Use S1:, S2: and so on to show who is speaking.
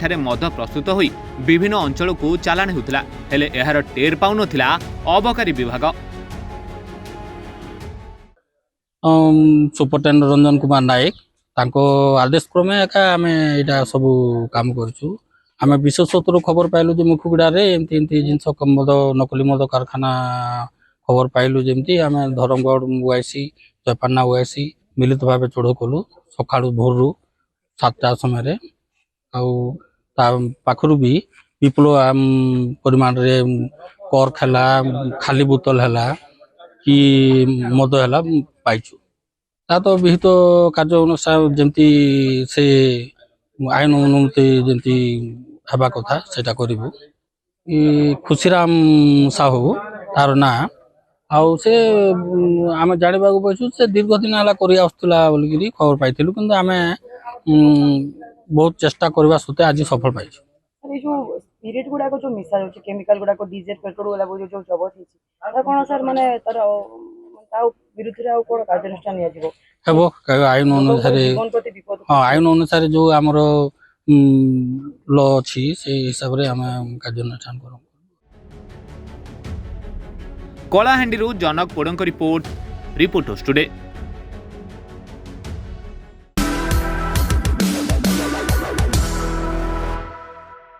S1: एठारे मद प्रस्तुत होई विभिन्न अंचल को चालाण होता हेले एहार टेर पाउनथिला अबकारी विभाग।
S2: सुपरटेंडेंट रंजन कुमार नायक तांको आदेश क्रमे एका आमे एटा सब काम करछु। आमे विशेषतर खबर पाइलु जे मुखुगुड़ा रे एमती एमती जिनस मद नकली मद कारखाना खबर पाइलु जेमती आमे धरमगढ़ ओआईसी जयपान्ना ओआईसी मिलित भाव चढ़ऊ कलु सकाळु भोरु 7टा समय पाखरु भी विपुल परिमाण रे कर खेला खाली बोतल है कि मद है पाइछु। ता तो विहित कार्य अनुसार जमती से आईन अनुमति जमती हेबा कथा सेटा करिबु। खुशीराम साहू तार ना आउ से आमे जानिबा को पछू से दीर्घ दिन हला करि आस्तला बोलिगिरी खबर पाइथिलु किंतु आमे बहुत चेष्टा करबा सते आज सफल पाइछु।
S3: अरे जो स्पिरिट गुडा को जो मिसा जो केमिकल गुडा को डीजल पेट्रोल वाला जो जो जबत हिची त कोन सर माने तर ताऊ विरुद्ध रे कोन कार्यानुष्ठान निया जिवो
S2: हेबो आईन अनुसार। हां आईन अनुसार जो हमरो लॉ अछि से हिसाब रे हम कार्यानुष्ठान करू।
S1: कलाहांडी जनक पोड़ों रिपोर्ट रिपोर्टर्स टुडे।